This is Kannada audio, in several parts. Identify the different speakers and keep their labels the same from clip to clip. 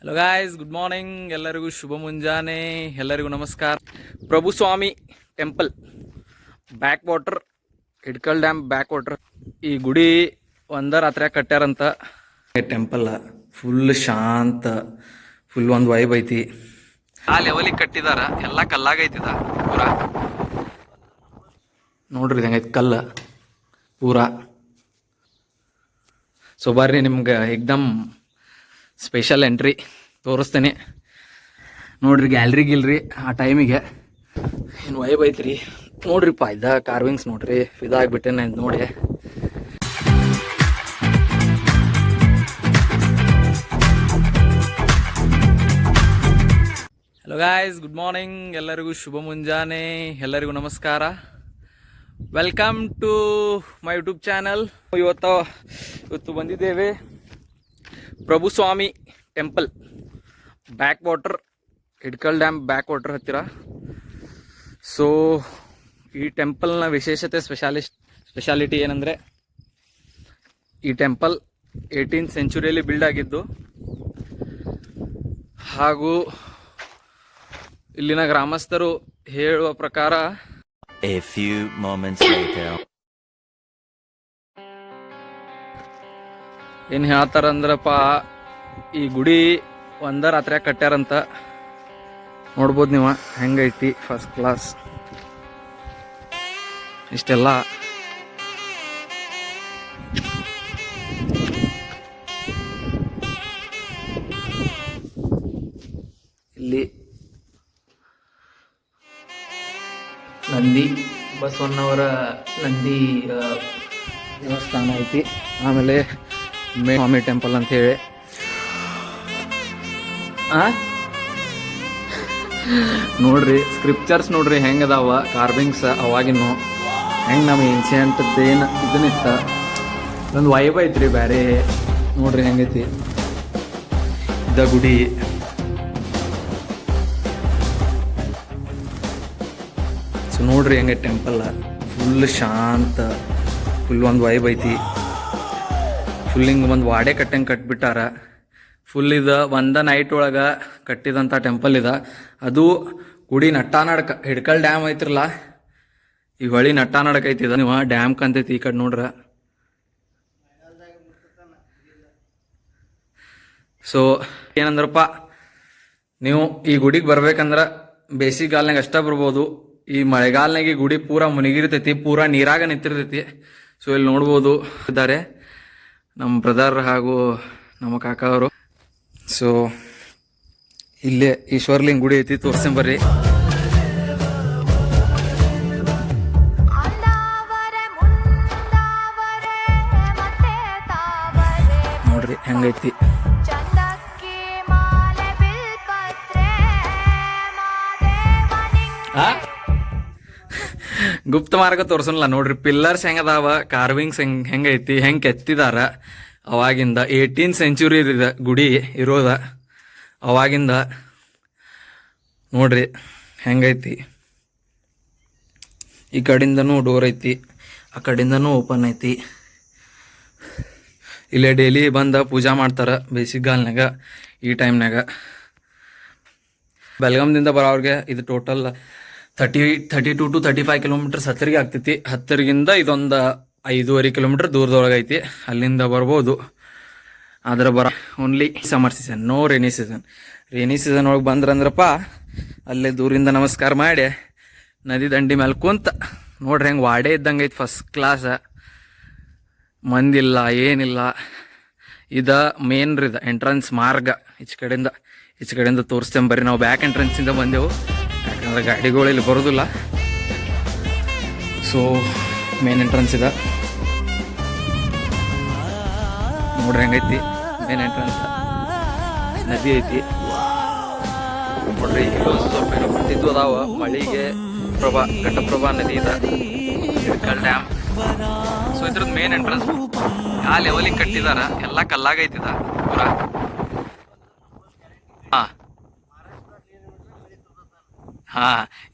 Speaker 1: Hello guys, good morning. ಎಲ್ಲರಿಗೂ ಶುಭ ಮುಂಜಾನೆ, ಎಲ್ಲರಿಗೂ ನಮಸ್ಕಾರ. Prabhu Swami temple, back water, Hidkal dam back water. ಈ ಗುಡಿ ಒಂದ ರಾತ್ರಿ ಕಟ್ಟ್ಯಾರಂತ. ಟೆಂಪಲ್ ಫುಲ್ ಶಾಂತ, ಫುಲ್ ಒಂದು ವೈಬ್ ಐತಿ. ಆ ಲೆವೆಲಿಗೆ ಕಟ್ಟಿದಾರ, ಎಲ್ಲ ಕಲ್ಲಾಗೈತಿದ ಪೂರಾ. ನೋಡ್ರಿ ಹೆಂಗೈತಿ ಕಲ್ಲ ಪೂರಾ. ಸೊ ಬರ್ರಿ, ನಿಮ್ಗೆ ಏಕ್ದಮ್ ಸ್ಪೆಷಲ್ ಎಂಟ್ರಿ ತೋರಿಸ್ತೇನೆ ನೋಡ್ರಿ. ಗ್ಯಾಲ್ರಿ ಗಿಲ್ರಿ ಆ ಟೈಮಿಗೆ ಏನು ವೈಬ್ ಐತ್ರಿ ನೋಡ್ರಿಪ್ಪ. ಇದ ಕಾರ್ವಿಂಗ್ಸ್ ನೋಡ್ರಿ, ಇದಾಗ್ಬಿಟ್ಟೆ ನಾನು ನೋಡಿ. Hello guys, good morning. ಎಲ್ಲರಿಗೂ ಶುಭ ಮುಂಜಾನೆ, ಎಲ್ಲರಿಗೂ ನಮಸ್ಕಾರ. Welcome to my YouTube channel. ಇವತ್ತು ಬಂದಿದ್ದೇವೆ Prabhu Swami temple, back water, Hidkal dam back water ಹತ್ತಿರ. ಸೊ ಈ ಟೆಂಪಲ್ನ ವಿಶೇಷತೆ, ಸ್ಪೆಷಾಲಿಟಿ ಏನಂದರೆ, ಈ ಟೆಂಪಲ್ 18th ಸೆಂಚುರಿಯಲ್ಲಿ ಬಿಲ್ಡ್ ಆಗಿದ್ದು, ಹಾಗೂ ಇಲ್ಲಿನ ಗ್ರಾಮಸ್ಥರು ಹೇಳುವ ಪ್ರಕಾರ
Speaker 2: A few moments later.
Speaker 1: ಏನು ಹೇಳ್ತಾರಂದ್ರಪ್ಪ, ಈ ಗುಡಿ ಒಂದ ರಾತ್ರಿ ಕಟ್ಟ್ಯಾರಂತ. ನೋಡ್ಬೋದು ನೀವು ಹೆಂಗೈತಿ, ಫಸ್ಟ್ ಕ್ಲಾಸ್. ಇಷ್ಟೆಲ್ಲ ಇಲ್ಲಿ ನಂದಿ ಬಸವಣ್ಣವರ ನಂದಿ ದೇವಸ್ಥಾನ ಐತಿ. ಆಮೇಲೆ ಸ್ವಾಮಿ ಟೆಂಪಲ್ ಅಂತ ಹೇಳಿ ನೋಡ್ರಿ, ಸ್ಕ್ರಿಪ್ಚರ್ಸ್ ನೋಡ್ರಿ ಹೆಂಗದಾವ, ಕಾರ್ವಿಂಗ್ಸ್ ಅವಾಗಿನ್ನು ಹೆಂಗೆ ನಮ್ಮ ಏನ್ಸಿಯಂಟದ್ದು ಏನು ಇದನ್ನಿತ್ತ. ಒಂದು ವೈಬ್ ಐತ್ರಿ ಬ್ಯಾರೆ. ನೋಡ್ರಿ ಹೆಂಗೈತಿ ಇದ ಗುಡಿ. ಸೊ ನೋಡ್ರಿ ಹೆಂಗೆ ಟೆಂಪಲ್ ಫುಲ್ ಶಾಂತ, ಫುಲ್ ಒಂದು ವೈಬ್ ಐತಿ. ಫುಲ್ ಹಿಂಗೆ ಒಂದು ವಾಡೆ ಕಟ್ಟಂಗೆ ಕಟ್ಬಿಟ್ಟಾರ. ಫುಲ್ ಇದು ಒಂದ ನೈಟ್ ಒಳಗೆ ಕಟ್ಟಿದಂಥ ಟೆಂಪಲ್ ಇದೆ. ಅದು ಗುಡಿ ನಟ್ಟಾನಡ್ಕ, ಹಿಡ್ಕಲ್ ಡ್ಯಾಮ್ ಐತ್ರಲ್ಲ, ಈ ಹೊಳಿ ನಟ್ಟಾನಡಕ ಐತಿ. ನೀವು ಡ್ಯಾಮ್ ಕಂತೈತಿ ಈ ಕಡೆ ನೋಡ್ರ. ಸೊ ಏನಂದ್ರಪ್ಪ, ನೀವು ಈ ಗುಡಿಗೆ ಬರ್ಬೇಕಂದ್ರೆ ಬೇಸಿಗೆಗಾಲ್ನಾಗ ಅಷ್ಟ ಬರ್ಬೋದು. ಈ ಮಳೆಗಾಲ್ನಾಗ ಈ ಗುಡಿ ಪೂರಾ ಮುನಿಗಿರ್ತೈತಿ, ಪೂರಾ ನೀರಾಗ ನಿಂತಿರ್ತೈತಿ. ಸೊ ಇಲ್ಲಿ ನೋಡ್ಬೋದು ಇದ್ದಾರೆ ನಮ್ಮ ಬ್ರದರ್ ಹಾಗೂ ನಮ್ಮ ಕಾಕ ಅವರು. ಸೊ ಇಲ್ಲೇ ಈಶ್ವರ್ಲಿಂಗ್ ಗುಡಿ ಐತಿ, ತೋರ್ಸಂಬರ್ರಿ. ನೋಡ್ರಿ ಹೆಂಗೈತಿ. ಗುಪ್ತ ಮಾರ್ಗ ತೋರ್ಸಲ್ಲ ನೋಡ್ರಿ. ಪಿಲ್ಲರ್ಸ್ ಹೆಂಗದಾವ, ಕಾರ್ವಿಂಗ್ಸ್ ಹೆಂಗೈತಿ, ಹೆಂಗೆ ಕೆತ್ತಿದಾರ. ಅವಾಗಿಂದ 18th ಸೆಂಚುರಿ ಗುಡಿ ಇರೋದ. ಅವಾಗಿಂದ ನೋಡ್ರಿ ಹೆಂಗೈತಿ. ಈ ಕಡೆಯಿಂದನೂ ಡೋರ್ ಐತಿ, ಆ ಕಡೆಯಿಂದನೂ ಓಪನ್ ಐತಿ. ಇಲ್ಲೇ ಡೈಲಿ ಬಂದ ಪೂಜಾ ಮಾಡ್ತಾರ ಬೇಸಿಗೆಗಾಲ್ನಾಗ, ಈ ಟೈಮ್ನಾಗ. ಬೆಳಗಾಂದಿಂದ ಬರೋವ್ರಿಗೆ ಇದು ಟೋಟಲ್ 32 to 35 ಕಿಲೋಮೀಟರ್ಸ್ ಹತ್ತಿರಿಗೆ ಆಗ್ತೈತಿ. ಹತ್ತಿರಗಿಂದ ಇದೊಂದು 5.5 ಕಿಲೋಮೀಟರ್ ದೂರದೊಳಗೆ ಐತಿ. ಅಲ್ಲಿಂದ ಬರ್ಬೋದು. ಆದ್ರೆ only summer season, no rainy season. Rainy season ಒಳಗೆ ಬಂದ್ರಂದ್ರಪ್ಪ, ಅಲ್ಲೇ ದೂರಿಂದ ನಮಸ್ಕಾರ ಮಾಡಿ ನದಿ ದಂಡಿ ಮೇಲೆ ಕುಂತ ನೋಡ್ರಿ ಹೆಂಗೆ ವಾಡೆ ಇದ್ದಂಗೆ ಐತಿ, ಫಸ್ಟ್ ಕ್ಲಾಸ್. ಮಂದಿಲ್ಲ ಏನಿಲ್ಲ. ಇದ ಮೇನ್ ರೀ, ಎಂಟ್ರೆನ್ಸ್ ಮಾರ್ಗ. ಈಚೆ ಕಡೆಯಿಂದ ತೋರಿಸ್ತೇವೆ ಬರ್ರಿ. ನಾವು ಬ್ಯಾಕ್ ಎಂಟ್ರೆನ್ಸಿಂದ ಬಂದೆವು, ಯಾಕಂದ್ರೆ ಗಾಡಿಗಳು ಇಲ್ಲಿ ಬರೋದಿಲ್ಲ. ಸೊ ಮೇನ್ ಎಂಟ್ರೆನ್ಸ್ ಇದೆ ನೋಡ್ರಿ ಹೆಂಗೈತಿ. ಮೇನ್ ಎಂಟ್ರೆನ್ಸ್ ನದಿ ಐತಿ ನೋಡ್ರಿ. ಇಲ್ಲೊಂದು ಸ್ವಲ್ಪ ಏನೋ ಬಿಟ್ಟಿದ್ದು ಅದಾವ, ಮಳಿಗೆ ಘಟಪ್ರಭಾ ನದಿ ಇದೆ, ಹಿಡ್ಕಲ್ ಡ್ಯಾಮ್. ಸೊ ಇದ್ರದ್ದು ಮೇನ್ ಎಂಟ್ರೆನ್ಸ್ ಆ ಲೆವೆಲಿಗೆ ಕಟ್ಟಿದಾರ, ಎಲ್ಲ ಕಲ್ಲಾಗೈತಿದ ಪೂರಾ.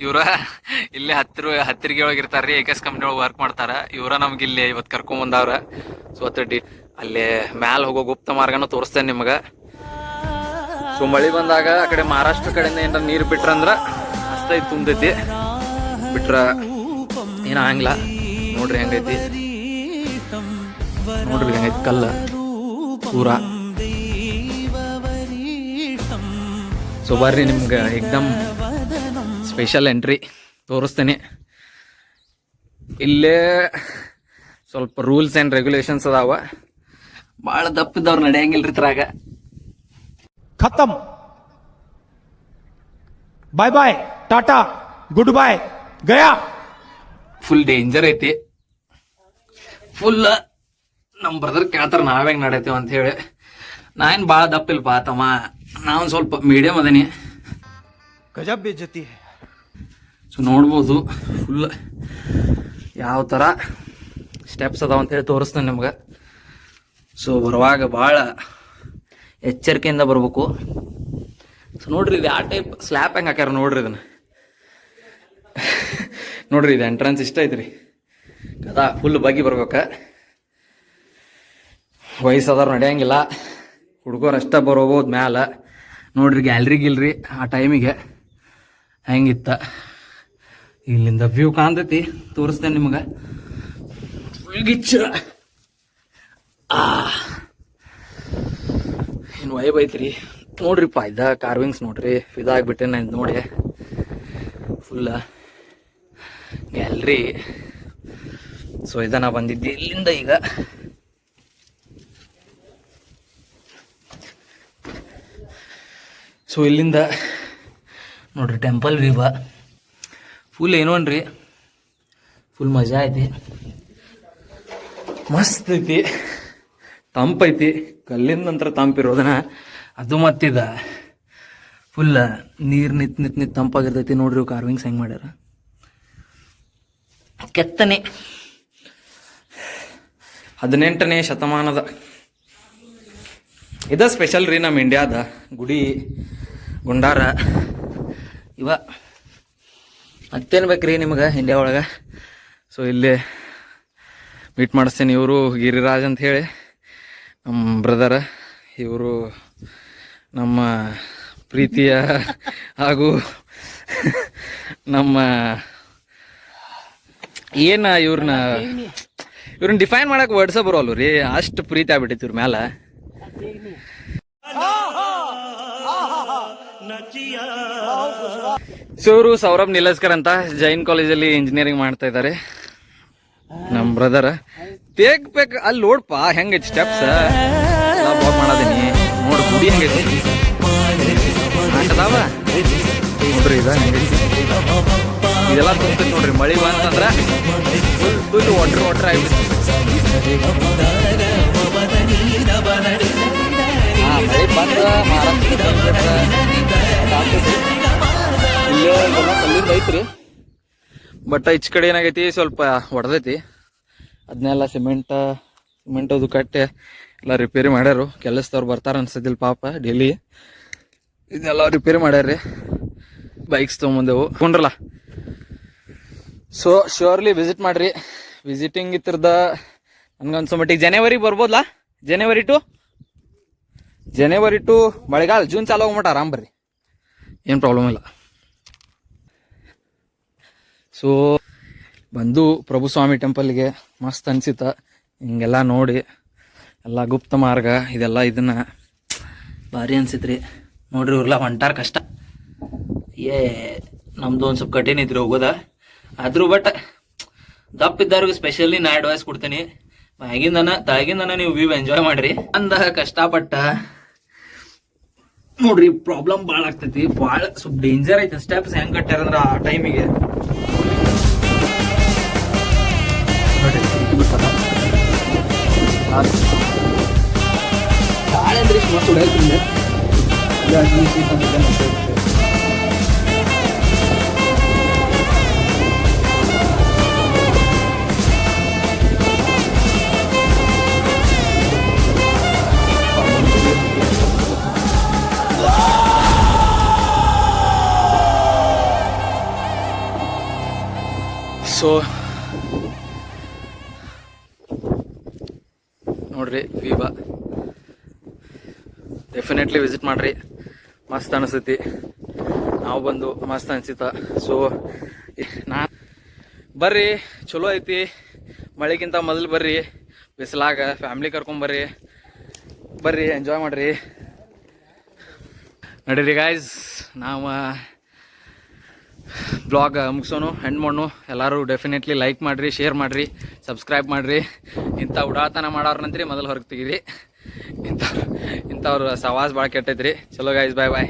Speaker 1: ಇವ್ರ ಇಲ್ಲೇ ಹತ್ತಿರಿಗೆ ಒಳಗಿರ್ತಾರ್ರಿ, ಏಕಸ್ ಕಂಪ್ನಿ ಒಳಗೆ ವರ್ಕ್ ಮಾಡ್ತಾರ. ಇವ್ರ ನಮ್ಗೆ ಇಲ್ಲಿ ಇವತ್ತು ಕರ್ಕೊಂಡ್ ಬಂದವ್ರ. ಸೊ ಅಲ್ಲೇ ಮ್ಯಾಲ ಹೋಗೋ ಗುಪ್ತ ಮಾರ್ಗನ ತೋರಿಸ್ತೇನೆ ನಿಮ್ಗೆ. ಸೊ ಮಳೆ ಬಂದಾಗ ಆ ಕಡೆ ಮಹಾರಾಷ್ಟ್ರ ಕಡೆಯಿಂದ ಏನಾರ ನೀರು ಬಿಟ್ರಂದ್ರೆ ಅಷ್ಟೈತಿ ತುಂಬತೈತಿ, ಬಿಟ್ರ ಏನಾಗಂಗಿಲ್ಲ. ನೋಡ್ರಿ ಹೆಂಗೈತಿ, ನೋಡ್ರಿ ಹೆಂಗೈತಿ ಕಲ್ಲ ಪೂರ. ಸೊ ಬರ್ರಿ ನಿಮ್ಗೆ ಏಕ್ದಮ್ ಸ್ಪೆಷಲ್ ಎಂಟ್ರಿ ತೋರಿಸ್ತೇನೆ. ಇಲ್ಲೇ ಸ್ವಲ್ಪ ರೂಲ್ಸ್ ಆ್ಯಂಡ್ ರೆಗ್ಯುಲೇಷನ್ಸ್ ಅದಾವ, ಭಾಳ ದಪ್ಪಿದ್ದವ್ರು ನಡೆಯಂಗಿಲ್ರಿ ಇದ್ರಾಗ.
Speaker 3: खत्म, bye bye, tata, good bye, गया.
Speaker 1: ಫುಲ್ ಡೇಂಜರ್ ಐತಿ. ಫುಲ್ ನಮ್ಮ ಬ್ರದರ್ ಕೇಳ್ತಾರ ನಾವ್ ಹೆಂಗ್ ನಡೀತೀವಿ ಅಂತ ಹೇಳಿ. ನಾ ಏನ್ ಭಾಳ ದಪ್ಪಿಲ್ಪ ತಮ್ಮ, ನಾವ್ ಸ್ವಲ್ಪ ಮೀಡಿಯಂ ಅದೀನಿ.
Speaker 3: गजब बेइज्जती है.
Speaker 1: ಸೊ ನೋಡ್ಬೋದು ಫುಲ್ ಯಾವ ಥರ ಸ್ಟೆಪ್ಸ್ ಅದಾವ ಅಂತ ಹೇಳಿ ತೋರಿಸ್ತೇನೆ ನಿಮ್ಗೆ. ಸೊ ಬರುವಾಗ ಭಾಳ ಎಚ್ಚರಿಕೆಯಿಂದ ಬರ್ಬೇಕು. ಸೊ ನೋಡ್ರಿ ಇದು ಆ ಟೈಪ್ ಸ್ಲ್ಯಾಪ್ ಹೆಂಗೆ ಹಾಕ್ಯಾರ ನೋಡ್ರಿ ಇದನ್ನ. ನೋಡ್ರಿ ಇದು ಎಂಟ್ರೆನ್ಸ್ ಇಷ್ಟ ಐತ್ರಿ, ಕದಾ ಫುಲ್ ಬಗ್ಗಿ ಬರ್ಬೇಕ. ವಯಸ್ಸಾದವ್ರು ನಡೆಯಂಗಿಲ್ಲ, ಹುಡುಗರು ಅಷ್ಟ ಬರೋಬೋದು ಮ್ಯಾಲ. ನೋಡ್ರಿ ಗ್ಯಾಲ್ರಿ ಗಿಲ್ರಿ ಆ ಟೈಮಿಗೆ ಹೆಂಗಿತ್ತ. ಇಲ್ಲಿಂದ ವ್ಯೂ ಕಾಣ್ತೈತಿ, ತೋರಿಸ್ತೇನೆ ನಿಮ್ಗೆ. ಫುಲ್ ಗಿಚ್ಚ, ಏನು ವೈಬ್ ಐತ್ರಿ. ನೋಡ್ರಿಪ್ಪ ಇದ ಕಾರ್ವಿಂಗ್ಸ್ ನೋಡ್ರಿ, ಇದಾಗ್ಬಿಟ್ಟೆ ನಾನು ನೋಡಿ. ಫುಲ್ಲ ಗ್ಯಾಲ್ರಿ. ಸೊ ಇದನ್ನ ಬಂದಿದ್ದೆ ಇಲ್ಲಿಂದ. ಈಗ ಸೊ ಇಲ್ಲಿಂದ ನೋಡ್ರಿ ಟೆಂಪಲ್ ವ್ಯೂವ ಫುಲ್ ಏನೋನ್ರಿ, ಫುಲ್ ಮಜಾ ಐತಿ, ಮಸ್ತ್ ಐತಿ, ತಂಪೈತಿ. ಕಲ್ಲಿನ ನಂತರ ತಂಪಿರೋದನ್ನ ಅದು ಮತ್ತಿದ ಫುಲ್ ನೀರು ನಿತ್ ತಂಪಾಗಿರ್ತೈತಿ. ನೋಡ್ರಿ ಕಾರ್ವಿಂಗ್ಸ್ ಹೆಂಗೆ ಮಾಡ್ಯಾರ. ಕೆತ್ತನೆ 18ನೇ ಶತಮಾನದ ಇದ ಸ್ಪೆಷಲ್ ರೀ ನಮ್ಮ ಇಂಡಿಯಾದ. ಗುಡಿ ಗುಂಡಾರ ಇವ ಮತ್ತೇನು ಬೇಕ್ರಿ ನಿಮ್ಗೆ ಇಂಡಿಯಾ ಒಳಗೆ. ಸೊ ಇಲ್ಲಿ ಮೀಟ್ ಮಾಡಿಸ್ತೇನೆ. ಇವರು ಗಿರಿರಾಜ್ ಅಂತ ಹೇಳಿ ನಮ್ಮ ಬ್ರದರ್. ಇವರು ನಮ್ಮ ಪ್ರೀತಿಯ ಹಾಗೂ ನಮ್ಮ ಏನು ಇವ್ರನ್ನ ಡಿಫೈನ್ ಮಾಡಕ್ಕೆ ವರ್ಡ್ಸ ಬರೋಲ್ವ ರೀ, ಅಷ್ಟು ಪ್ರೀತಿ ಆಗ್ಬಿಟ್ಟೈತಿ ಇವ್ರ ಮ್ಯಾಲ. ಸೊ ಇವರು ಸೌರಭ್ ನಿಲಸ್ಕರ್ ಅಂತ ಜೈನ್ ಕಾಲೇಜಲ್ಲಿ ಇಂಜಿನಿಯರಿಂಗ್ ಮಾಡ್ತಾ ಇದ್ದಾರೆ. ನಮ್ಮ ಬ್ರದರ್ ಬೇಕ್ ಅಲ್ಲಿ ನೋಡ್ಪ ಹೆಂಗೈತಿ ಸ್ಟೆಪ್ಸ್ ಬಾಬ್ ಮಾಡದೀನಿ. ನೋಡ್ ಗುಡಿ ಹೆಂಗೈತಿ ಹಾಕದಾವ ನೋಡ್ರಿ. ಇದ ಹೆಂಗೈತಿ ಇದೆಲ್ಲ ತುಂಬತೈತಿ ನೋಡ್ರಿ. ಮಳಿ ಬಂತಂದ್ರ ಫುಲ್ ವಾಟರ್ ಆಗ್ಬಿಡ್ತೈತಿ. ಮಳಿ ಬಂದ ಇಲ್ಲೇ ಕಲ್ಲಿಂದ ಐತ್ರಿ, ಬಟ್ ಈಚ ಕಡೆ ಏನಾಗೈತಿ ಸ್ವಲ್ಪ ಹೊಡೆದೈತಿ. ಅದನ್ನೆಲ್ಲ ಸಿಮೆಂಟ್ ಅದು ಕಟ್ಟೆ ಎಲ್ಲ ರಿಪೇರಿ ಮಾಡ್ಯಾರು. ಕೆಲಸದವ್ರು ಬರ್ತಾರ ಅನ್ಸದಿಲ್ಲ ಪಾಪ ಡೈಲಿ. ಇದನ್ನೆಲ್ಲ ರಿಪೇರಿ ಮಾಡ್ಯಾರ್ರಿ. ಬೈಕ್ಸ್ ತೊಗೊಂಬಂದೆವು ಕೊಂಡ್ರಲ್ಲ. ಸೊ ಶ್ಯೂರ್ಲಿ ವಿಸಿಟ್ ಮಾಡ್ರಿ. ವಿಸಿಟಿಂಗ್ ಇತ್ತರದ ನನ್ಗನ್ಸೋ ಮಟ್ಟಿಗೆ ಜನವರಿಗೆ ಬರ್ಬೋದಲ್ಲ. ಜನವರಿ ಟು ಮಳೆಗಾಲ ಜೂನ್ ಚಾಲು ಹೋಗ್ಮಟ ಆರಾಮ್ ಬರ್ರಿ, ಏನು ಪ್ರಾಬ್ಲಮ್ ಇಲ್ಲ. ಸೊ ಬಂದು ಪ್ರಭು ಸ್ವಾಮಿ ಟೆಂಪಲ್ಗೆ ಮಸ್ತ್ ಅನ್ಸಿತ್ತ. ಹಿಂಗೆಲ್ಲ ನೋಡಿ ಎಲ್ಲ ಗುಪ್ತ ಮಾರ್ಗ ಇದೆಲ್ಲ ಇದನ್ನ ಭಾರಿ ಅನ್ಸಿತ್ರಿ. ನೋಡ್ರಿ ಇವ್ರೆಲ್ಲ ಹೊಂಟಾರ ಕಷ್ಟ. ನಮ್ದು ಒಂದು ಸ್ವಲ್ಪ ಕಠಿಣ ಐತ್ರಿ ಹೋಗೋದ. ಆದ್ರೂ ಬಟ್ ದಪ್ಪಿದ್ದವ್ರಿಗೆ ಸ್ಪೆಷಲಿ ನಾ ಅಡ್ವೈಸ್ ಕೊಡ್ತೀನಿ, ತಳಗಿಂದನ ನೀವು ವ್ಯೂ ಎಂಜಾಯ್ ಮಾಡ್ರಿ. ಅಂದ ಕಷ್ಟಪಟ್ಟ ನೋಡ್ರಿ ಪ್ರಾಬ್ಲಮ್ ಭಾಳ ಆಗ್ತೈತಿ, ಭಾಳ ಸ್ವಲ್ಪ ಡೇಂಜರ್ ಐತಿ. ಸ್ಟೆಪ್ಸ್ ಹೆಂಗ್ ಕಟ್ಟಾರ ಅಂದ್ರ ಆ ಟೈಮಿಗೆ ಭಾಳ ಅಂದ್ರೆ ಮಸ್ತ್ ಹೊಡೆಯತ್ರಿಂದ. ಸೊ ನೋಡ್ರಿ ವಿವಾ ಡೆಫಿನೆಟ್ಲಿ ವಿಸಿಟ್ ಮಾಡ್ರಿ. ಮಸ್ತ್ ಅನಿಸ್ತೈತಿ. ನಾವು ಬಂದು ಮಸ್ತ್ ಅನ್ಸಿತ. ಸೊ ಬರ್ರಿ, ಚಲೋ ಐತಿ. ಮಳೆಗಿಂತ ಮೊದಲು ಬರ್ರಿ, ಬಿಸಿಲಾಗ ಫ್ಯಾಮ್ಲಿ ಕರ್ಕೊಂಬರ್ರಿ, ಬರ್ರಿ ಎಂಜಾಯ್ ಮಾಡ್ರಿ. ನಡೀರಿ ಗಾಯ್ಸ್, ನಾವು ಬ್ಲಾಗ್ ಮುಗಿಸೋನು, ಎಂಡ್ ಮಾಡೋನು. ಎಲ್ಲರೂ ಡೆಫಿನೆಟ್ಲಿ ಲೈಕ್ ಮಾಡಿರಿ, ಶೇರ್ ಮಾಡಿರಿ, ಸಬ್ಸ್ಕ್ರೈಬ್ ಮಾಡಿರಿ. ಇಂಥ ಉಡಾತನ ಮಾಡೋರ್ನಂತ್ರಿ ಮೊದಲು ಹೊರಗೆ ತೆಗೀರಿ. ಇಂಥವ್ರು ಸವಾಸ್ ಭಾಳ ಕೆಟ್ಟೈತ್ರಿ. ಚಲೋ ಗಾಯ್ಸ್, ಬಾಯ್ ಬಾಯ್.